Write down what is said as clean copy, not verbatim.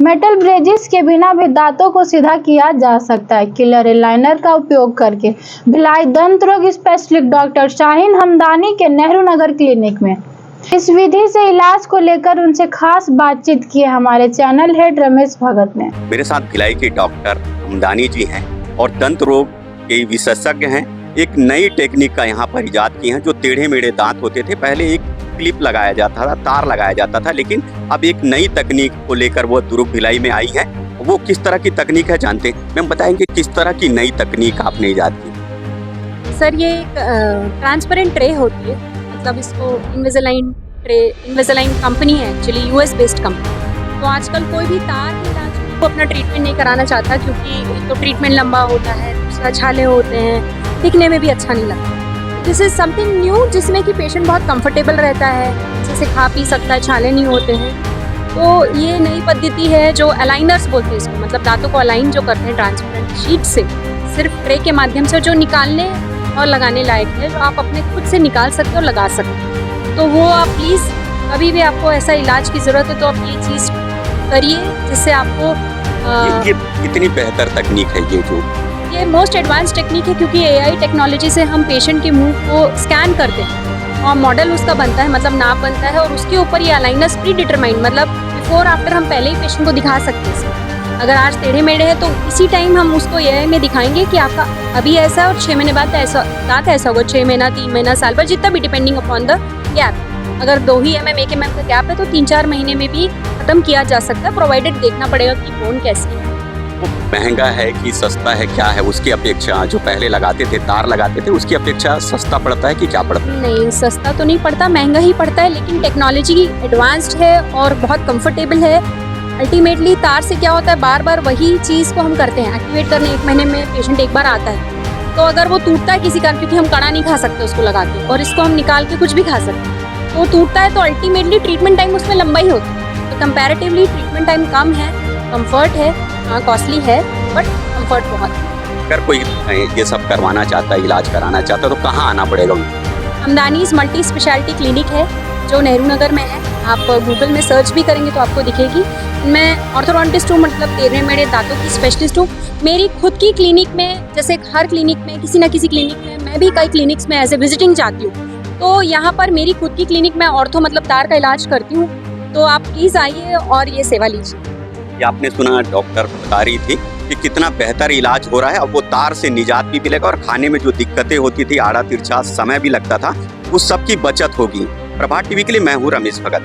Metal ब्रेजिस के बिना भी दांतों को सीधा किया जा सकता है। क्लियर एलाइनर का उपयोग करके भिलाई दंत रोग स्पेशलिस्ट डॉक्टर शाहीन हमदानी के नेहरू नगर क्लिनिक में इस विधि से इलाज को लेकर उनसे खास बातचीत की हमारे चैनल हेड रमेश भगत ने। मेरे साथ भिलाई के डॉक्टर हमदानी जी हैं और दंत रोग के विशेषज्ञ हैं। एक नई टेक्निक का यहाँ पर इजाद की है। जो टेढ़े मेढ़े दांत होते थे, पहले एक क्लिप लगाया जाता था, तार लगाया जाता था, लेकिन अब एक नई तकनीक को लेकर वो दुर्ग भिलाई में आई है। वो किस तरह की तकनीक है जानते हैं। मैम बताएंगे किस तरह की नई तकनीक आपने इजाद की। सर ये एक ट्रांसपेरेंट ट्रे होती है, मतलब इसको इन्विसालाइन कंपनी है, एक्चुअली यूएस बेस्ड कंपनी। तो आजकल कोई भी तार के इलाज को अपना ट्रीटमेंट नहीं कराना चाहता, क्योंकि तो ट्रीटमेंट लंबा होता है, दूसरा छाले होते हैं, दिखने में भी अच्छा नहीं लगता। दिस इज़ समथिंग न्यू जिसमें कि पेशेंट बहुत कंफर्टेबल रहता है, जैसे खा पी सकता है, छाले नहीं होते हैं। तो ये नई पद्धति है जो अलाइनर्स बोलते हैं इसको, मतलब दांतों को अलाइन जो करते हैं ट्रांसपेरेंट शीट से, सिर्फ ट्रे के माध्यम से, जो निकालने और लगाने लायक है, जो आप अपने खुद से निकाल सकते हो और लगा सकते हो। तो वो आप प्लीज़, कभी भी आपको ऐसा इलाज की ज़रूरत है तो आप ये चीज़ करिए, जिससे आपको ये कितनी बेहतर तकनीक है ये मोस्ट एडवांस टेक्निक है, क्योंकि एआई टेक्नोलॉजी से हम पेशेंट के मुंह को स्कैन करते हैं और मॉडल उसका बनता है, मतलब नाप बनता है, और उसके ऊपर ये अलाइनर्स प्री डिटरमाइंड, मतलब बिफोर आफ्टर हम पहले ही पेशेंट को दिखा सकते हैं इसमें। अगर आज टेढ़े मेढ़े है तो इसी टाइम हम उसको एआई में दिखाएंगे कि आपका अभी ऐसा और 6 महीने बाद ऐसा दांत ऐसा होगा, 6 महीना, 3 महीना, साल भर, जितना भी डिपेंडिंग अपॉन द गैप। अगर 2 ही mm 1 mm का गैप है तो 3-4 महीने में भी खत्म किया जा सकता है, प्रोवाइडेड देखना पड़ेगा कि बोन कैसी है। महंगा है कि सस्ता है, क्या है उसकी अपेक्षा? जो पहले लगाते थे, तार लगाते थे, उसकी अपेक्षा सस्ता पड़ता है कि क्या पड़ता है? नहीं, सस्ता तो नहीं पड़ता, महंगा ही पड़ता है, लेकिन टेक्नोलॉजी एडवांस्ड है और बहुत कंफर्टेबल है। अल्टीमेटली तार से क्या होता है, बार बार वही चीज़ को हम करते हैं, एक्टिवेट करने 1 महीने में पेशेंट एक बार आता है, तो अगर वो टूटता है किसी कारण, क्योंकि हम कड़ा नहीं खा सकते उसको लगा के, और इसको हम निकाल के कुछ भी खा सकते हैं, तो वो टूटता है, तो अल्टीमेटली ट्रीटमेंट टाइम उसमें लंबा ही होता है। तो कंपैरेटिवली ट्रीटमेंट टाइम कम है, कम्फर्ट है, हाँ कॉस्टली है, बट कंफर्ट बहुत है। अगर कोई ये सब करवाना चाहता है, इलाज कराना चाहता है, तो कहाँ आना पड़ेगा? हमदानीज़ मल्टी स्पेशलिटी क्लिनिक है जो नेहरू नगर में है। आप गूगल में सर्च भी करेंगे तो आपको दिखेगी। मैं ऑर्थोडोंटिस्ट हूँ, मतलब टेढ़े मेढ़े दांतों की स्पेशलिस्ट हूँ। मेरी खुद की क्लिनिक में, जैसे हर क्लिनिक में, किसी ना किसी क्लिनिक में, मैं भी कई क्लिनिक्स में एज ए विजिटिंग जाती हूँ, तो यहाँ पर मेरी खुद की क्लिनिक में ऑर्थो मतलब तार का इलाज करती हूँ। तो आप प्लीज़ आइए और ये सेवा लीजिए। ये आपने सुना, डॉक्टर बता रही थी कि कितना बेहतर इलाज हो रहा है। अब वो तार से निजात भी मिलेगा और खाने में जो दिक्कतें होती थी, आड़ा तिरछा समय भी लगता था, उस सब की बचत होगी। प्रभात टीवी के लिए मैं हूँ रमेश भगत।